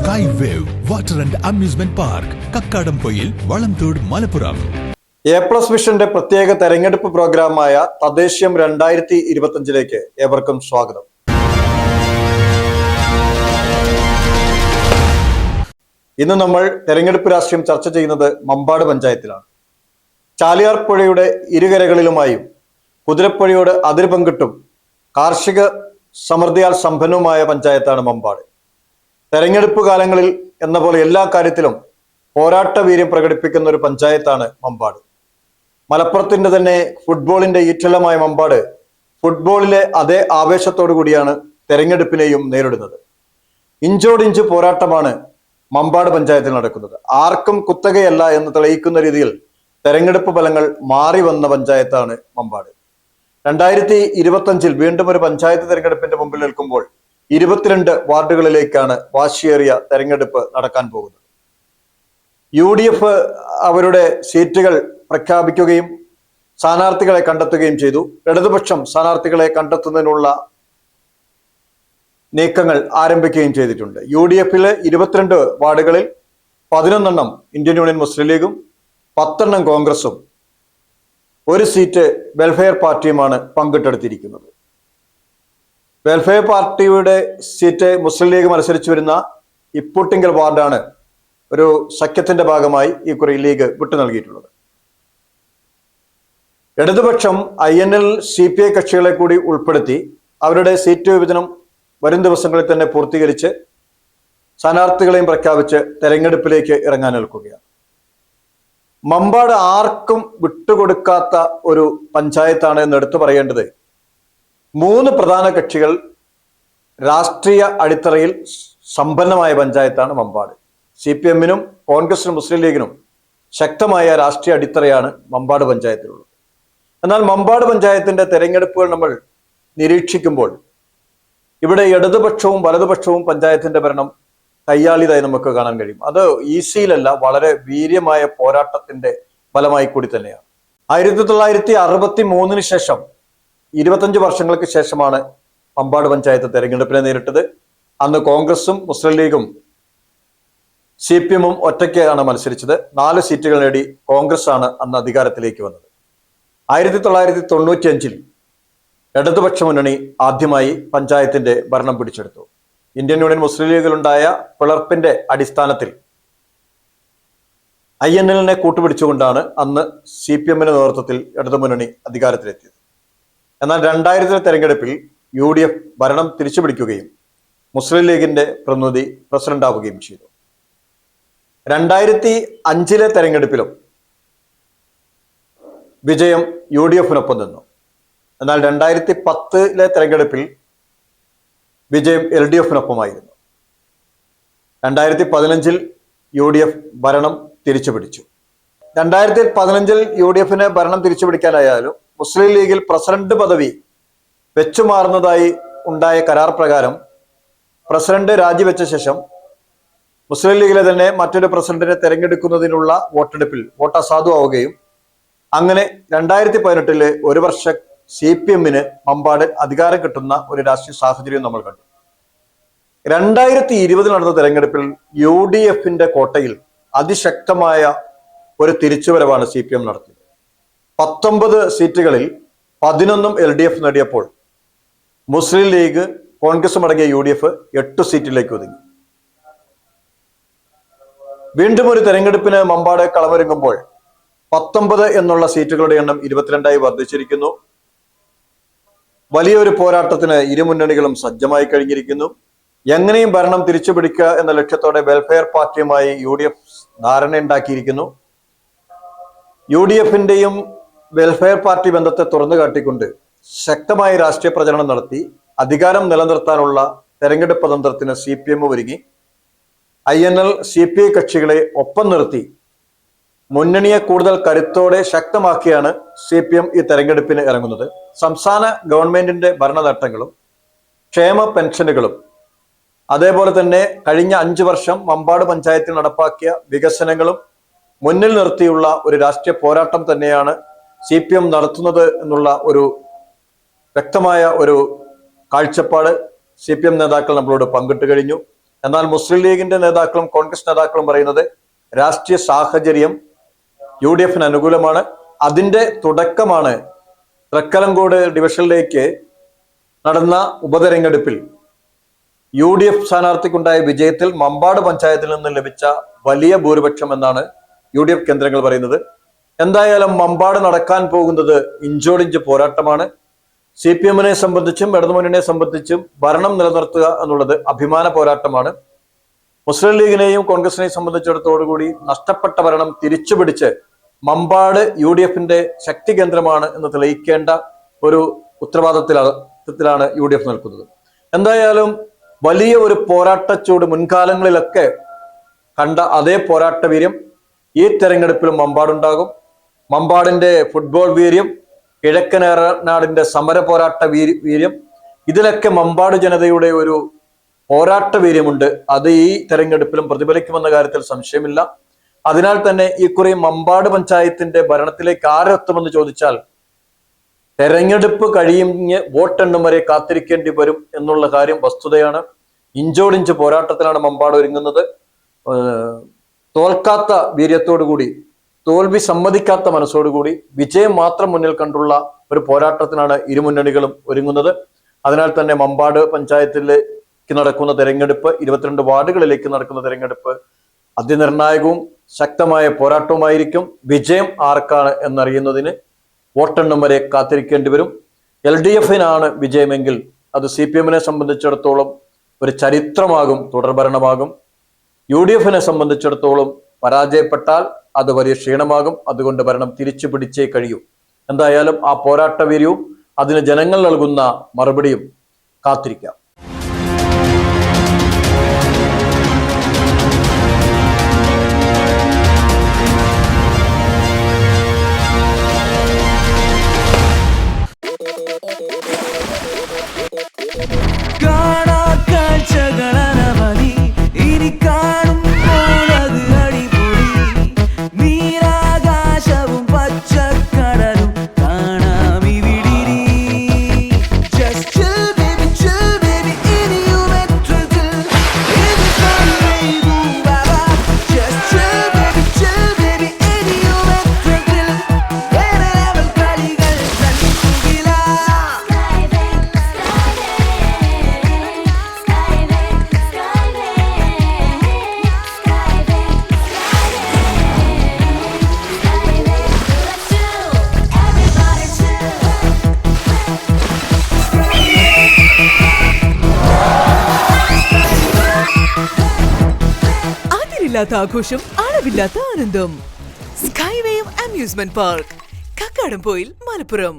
Sky wave water and amusement park, Kakkadampoyil, Valamthodu, Malappuram. എ+ വിഷന്റെ പ്രത്യേക തെരഞ്ഞെടുപ്പ് പ്രോഗ്രാമായ തദ്ദേശീയം 2025 ഏവർക്കും സ്വാഗതം. ഇന്ന് നമ്മൾ തെരഞ്ഞെടുപ്പ് രാഷ്ട്രീയം ചർച്ച ചെയ്യുന്നത് മമ്പാട് പഞ്ചായത്തിലാണ്. ചാലിയാർ പുഴയുടെ ഇരുകരകളിലുമായും കുതിരപ്പുഴയോട് അതിര് പങ്കിട്ടും കാർഷിക സമൃദ്ധിയാൽ സമ്പന്നവുമായ പഞ്ചായത്താണ് മമ്പാട്. തെരഞ്ഞെടുപ്പ് കാലങ്ങളിൽ എന്ന പോലെ എല്ലാ കാര്യത്തിലും പോരാട്ട വീര്യം പ്രകടിപ്പിക്കുന്ന ഒരു പഞ്ചായത്താണ് മമ്പാട്. മലപ്പുറത്തിന്റെ തന്നെ ഫുട്ബോളിന്റെ ഈറ്റില്ലമായ മമ്പാട് ഫുട്ബോളിലെ അതേ ആവേശത്തോടു കൂടിയാണ് തെരഞ്ഞെടുപ്പിനെയും നേരിടുന്നത്. ഇഞ്ചോടിഞ്ച് പോരാട്ടമാണ് മമ്പാട് പഞ്ചായത്തിൽ നടക്കുന്നത്. ആർക്കും കുത്തകയല്ല എന്ന് തെളിയിക്കുന്ന രീതിയിൽ തെരഞ്ഞെടുപ്പ് ഫലങ്ങൾ മാറി വന്ന പഞ്ചായത്താണ് മമ്പാട്. 2025 വീണ്ടും ഒരു പഞ്ചായത്ത് തെരഞ്ഞെടുപ്പിന്റെ മുമ്പിൽ നിൽക്കുമ്പോൾ 22 വാർഡുകളിലേക്കാണ് വാശിയേറിയ തെരഞ്ഞെടുപ്പ് നടക്കാൻ പോകുന്നത്. UDF അവരുടെ സീറ്റുകൾ പ്രഖ്യാപിക്കുകയും സ്ഥാനാർത്ഥികളെ കണ്ടെത്തുകയും ചെയ്തു. ഇടതുപക്ഷം സ്ഥാനാർത്ഥികളെ കണ്ടെത്തുന്നതിനുള്ള നീക്കങ്ങൾ ആരംഭിക്കുകയും ചെയ്തിട്ടുണ്ട്. UDFിലെ 22 വാർഡുകളിൽ 11 ഇന്ത്യൻ യൂണിയൻ മുസ്ലിം ലീഗും 10 കോൺഗ്രസും ഒരു സീറ്റ് വെൽഫെയർ പാർട്ടിയുമാണ് പങ്കിട്ടെടുത്തിരിക്കുന്നത്. വെൽഫെയർ പാർട്ടിയുടെ സീറ്റ് മുസ്ലിം ലീഗ് മത്സരിച്ചു വരുന്ന ഇപ്പൂട്ടിങ്കൽ വാർഡാണ് ഒരു സഖ്യത്തിന്റെ ഭാഗമായി ഈ കുറി ലീഗ് വിട്ടു നൽകിയിട്ടുള്ളത്. ഇടതുപക്ഷം INL CPI കക്ഷികളെ കൂടി ഉൾപ്പെടുത്തി അവരുടെ സീറ്റ് വിഭജനം വരും ദിവസങ്ങളിൽ തന്നെ പൂർത്തീകരിച്ച് സ്ഥാനാർത്ഥികളെയും പ്രഖ്യാപിച്ച് തെരഞ്ഞെടുപ്പിലേക്ക് ഇറങ്ങാൻ നിൽക്കുകയാണ്. മമ്പാട് ആർക്കും വിട്ടുകൊടുക്കാത്ത ഒരു പഞ്ചായത്താണ് എന്ന് എടുത്തു പറയേണ്ടത്. 3 പ്രധാന കക്ഷികൾ രാഷ്ട്രീയ അടിത്തറയിൽ സമ്പന്നമായ പഞ്ചായത്താണ് മമ്പാട്. CPM-നും കോൺഗ്രസിനും മുസ്ലിം ലീഗിനും ശക്തമായ രാഷ്ട്രീയ അടിത്തറയാണ് മമ്പാട് പഞ്ചായത്തിലുള്ളത്. എന്നാൽ മമ്പാട് പഞ്ചായത്തിന്റെ തെരഞ്ഞെടുപ്പുകൾ നമ്മൾ നിരീക്ഷിക്കുമ്പോൾ ഇവിടെ ഇടതുപക്ഷവും വലതുപക്ഷവും പഞ്ചായത്തിന്റെ ഭരണം കയ്യാളിയതായി നമുക്ക് കാണാൻ കഴിയും. അത് ഈസിയിലല്ല, വളരെ വീര്യമായ പോരാട്ടത്തിന്റെ ഫലമായി കൂടി തന്നെയാണ്. 1963 ശേഷം 25 വർഷങ്ങൾക്ക് ശേഷമാണ് മമ്പാട് പഞ്ചായത്ത് തെരഞ്ഞെടുപ്പിനെ നേരിട്ടത്. അന്ന് കോൺഗ്രസും മുസ്ലിം ലീഗും CPM-ഉം ഒറ്റയ്ക്കാണ് മത്സരിച്ചത്. 4 സീറ്റുകൾ നേടി കോൺഗ്രസ് ആണ് അന്ന് അധികാരത്തിലേക്ക് വന്നത്. 1995 ഇടതുപക്ഷ മുന്നണി ആദ്യമായി പഞ്ചായത്തിന്റെ ഭരണം പിടിച്ചെടുത്തു. ഇന്ത്യൻ യൂണിയൻ മുസ്ലിം ലീഗിലുണ്ടായ പിളർപ്പിന്റെ അടിസ്ഥാനത്തിൽ INL-നെ കൂട്ടുപിടിച്ചുകൊണ്ടാണ് അന്ന് CPM-ന്റെ നേതൃത്വത്തിൽ ഇടതുമുന്നണി അധികാരത്തിലെത്തിയത്. എന്നാൽ 2000 തെരഞ്ഞെടുപ്പിൽ UDF ഭരണം തിരിച്ചുപിടിക്കുകയും മുസ്ലിം ലീഗിന്റെ പ്രതിനിധി പ്രസിഡന്റ് ആവുകയും ചെയ്തു. 2005 തെരഞ്ഞെടുപ്പിലും വിജയം UDF-നൊപ്പം നിന്നു. എന്നാൽ 2010 തെരഞ്ഞെടുപ്പിൽ വിജയം LDF-നൊപ്പമായിരുന്നു. 2015 UDF ഭരണം തിരിച്ചുപിടിച്ചു. 2015 UDF-ന് ഭരണം തിരിച്ചുപിടിക്കാനായാലും മുസ്ലിം ലീഗിൽ പ്രസിഡന്റ് പദവി വെച്ചുമാറുന്നതായി ഉണ്ടായ കരാർ പ്രകാരം പ്രസിഡന്റ് രാജിവെച്ച ശേഷം മുസ്ലിം ലീഗിലെ തന്നെ മറ്റൊരു പ്രസിഡന്റിനെ തെരഞ്ഞെടുക്കുന്നതിനുള്ള വോട്ടെടുപ്പിൽ വോട്ട് അസാധുവാവുകയും അങ്ങനെ 2018 ഒരു വർഷം CPM-ന് മമ്പാട് അധികാരം കിട്ടുന്ന ഒരു രാഷ്ട്രീയ സാഹചര്യം നമ്മൾ കണ്ടു. 2020 നടന്ന തെരഞ്ഞെടുപ്പിൽ UDF-ന്റെ കോട്ടയിൽ അതിശക്തമായ ഒരു തിരിച്ചുവരവാണ് CPM നടത്തിയത്. 19 സീറ്റുകളിൽ 11 LDF നേടിയപ്പോൾ മുസ്ലിം ലീഗ് കോൺഗ്രസും അടങ്ങിയ UDF 8 സീറ്റിലേക്ക് ഒതുങ്ങി. വീണ്ടും ഒരു തെരഞ്ഞെടുപ്പിന് മമ്പാട് കളമൊരുങ്ങുമ്പോൾ 19 എന്നുള്ള സീറ്റുകളുടെ എണ്ണം 22ആയി വർദ്ധിച്ചിരിക്കുന്നു. വലിയൊരു പോരാട്ടത്തിന് ഇരുമുന്നണികളും സജ്ജമായി കഴിഞ്ഞിരിക്കുന്നു. എങ്ങനെയും ഭരണം തിരിച്ചുപിടിക്കുക എന്ന ലക്ഷ്യത്തോടെ വെൽഫെയർ പാർട്ടിയുമായി UDF ധാരണയുണ്ടാക്കിയിരിക്കുന്നു. UDF-ന്റെയും വെൽഫെയർ പാർട്ടി ബന്ധത്തെ തുറന്നു കാട്ടിക്കൊണ്ട് ശക്തമായ രാഷ്ട്രീയ പ്രചരണം നടത്തി അധികാരം നിലനിർത്താനുള്ള തെരഞ്ഞെടുപ്പ് തന്ത്രത്തിന് CPM ഒരുങ്ങി. INL CPI കക്ഷികളെ ഒപ്പം നിർത്തി മുന്നണിയെ കൂടുതൽ കരുത്തോടെ ശക്തമാക്കിയാണ് CPM ഈ തെരഞ്ഞെടുപ്പിന് ഇറങ്ങുന്നത്. സംസ്ഥാന ഗവൺമെന്റിന്റെ ഭരണനേട്ടങ്ങളും ക്ഷേമ പെൻഷനുകളും അതേപോലെ തന്നെ കഴിഞ്ഞ 5 വർഷം മമ്പാട് പഞ്ചായത്തിൽ നടപ്പാക്കിയ വികസനങ്ങളും മുന്നിൽ നിർത്തിയുള്ള ഒരു രാഷ്ട്രീയ പോരാട്ടം തന്നെയാണ് CPM നടത്തുന്നത് എന്നുള്ള ഒരു വ്യക്തമായ ഒരു കാഴ്ചപ്പാട് CPM നേതാക്കൾ നമ്മളോട് പങ്കിട്ട് കഴിഞ്ഞു. എന്നാൽ മുസ്ലിം ലീഗിന്റെ നേതാക്കളും കോൺഗ്രസ് നേതാക്കളും പറയുന്നത് രാഷ്ട്രീയ സാഹചര്യം UDF അനുകൂലമാണ്. അതിന്റെ തുടക്കമാണ് തൃക്കലങ്കോട് ഡിവിഷനിലേക്ക് നടന്ന ഉപതെരഞ്ഞെടുപ്പിൽ UDF സ്ഥാനാർത്ഥിക്കുണ്ടായ വിജയത്തിൽ മമ്പാട് പഞ്ചായത്തിൽ നിന്ന് ലഭിച്ച വലിയ ഭൂരിപക്ഷം എന്നാണ് UDF കേന്ദ്രങ്ങൾ പറയുന്നത്. എന്തായാലും മമ്പാട് നടക്കാൻ പോകുന്നത് ഇഞ്ചോടിഞ്ച് പോരാട്ടമാണ്. CPM-നെ സംബന്ധിച്ചും ഇടതുമുന്നണിയെ സംബന്ധിച്ചും ഭരണം നിലനിർത്തുക എന്നുള്ളത് അഭിമാന പോരാട്ടമാണ്. മുസ്ലിം ലീഗിനെയും കോൺഗ്രസിനെയും സംബന്ധിച്ചിടത്തോടുകൂടി നഷ്ടപ്പെട്ട ഭരണം തിരിച്ചുപിടിച്ച് മമ്പാട് UDF-ന്റെ ശക്തി കേന്ദ്രമാണ് എന്ന് തെളിയിക്കേണ്ട ഒരു ഉത്തരവാദിത്തത്തിലാണ് UDF നിൽക്കുന്നത്. എന്തായാലും വലിയ ഒരു പോരാട്ടച്ചൂട് മുൻകാലങ്ങളിലൊക്കെ കണ്ട അതേ പോരാട്ട വീര്യം ഈ തെരഞ്ഞെടുപ്പിലും മമ്പാടുണ്ടാകും. മമ്പാടിന്റെ ഫുട്ബോൾ വീര്യം, കിഴക്കൻ ഏറനാടിന്റെ സമര പോരാട്ട വീര്യം, ഇതിലൊക്കെ മമ്പാട് ജനതയുടെ ഒരു പോരാട്ട വീര്യമുണ്ട്. അത് ഈ തെരഞ്ഞെടുപ്പിലും പ്രതിഫലിക്കുമെന്ന കാര്യത്തിൽ സംശയമില്ല. അതിനാൽ തന്നെ ഇക്കുറി മമ്പാട് പഞ്ചായത്തിന്റെ ഭരണത്തിലേക്ക് ആരെത്തുമെന്ന് ചോദിച്ചാൽ തെരഞ്ഞെടുപ്പ് കഴിയുഞ്ഞ് വോട്ടെണ്ണും വരെ കാത്തിരിക്കേണ്ടി വരും എന്നുള്ള കാര്യം വസ്തുതയാണ്. ഇഞ്ചോടിഞ്ച് പോരാട്ടത്തിലാണ് മമ്പാട് ഒരുങ്ങുന്നത്. തോൽക്കാത്ത വീര്യത്തോടുകൂടി, തോൽവി സമ്മതിക്കാത്ത മനസ്സോടുകൂടി വിജയം മാത്രം മുന്നിൽ കണ്ടുള്ള ഒരു പോരാട്ടത്തിനാണ് ഇരുമുന്നണികളും ഒരുങ്ങുന്നത്. അതിനാൽ തന്നെ മമ്പാട് പഞ്ചായത്തിലേക്ക് നടക്കുന്ന തെരഞ്ഞെടുപ്പ്, 22 വാർഡുകളിലേക്ക് നടക്കുന്ന തെരഞ്ഞെടുപ്പ് അതിനിർണായകവും ശക്തമായ പോരാട്ടവുമായിരിക്കും. വിജയം ആർക്കാണ് എന്നറിയുന്നതിന് വോട്ടെണ്ണം വരെ കാത്തിരിക്കേണ്ടി വരും. LDF-നാണ് വിജയമെങ്കിൽ അത് CPM-നെ സംബന്ധിച്ചിടത്തോളം ഒരു ചരിത്രമാകും, തുടർഭരണമാകും. UDF-നെ സംബന്ധിച്ചിടത്തോളം പരാജയപ്പെട്ടാൽ അത് വലിയ ക്ഷീണമാകും. അതുകൊണ്ട് ഭരണം തിരിച്ചു പിടിച്ചേ കഴിയൂ. എന്തായാലും ആ പോരാട്ട വീര്യവും അതിന് ജനങ്ങൾ നൽകുന്ന മറുപടിയും കാത്തിരിക്കാം. ആഘോഷം, അളവില്ലാത്ത ആനന്ദം. Skywave amusement park, Kakkadampoyil, Malappuram.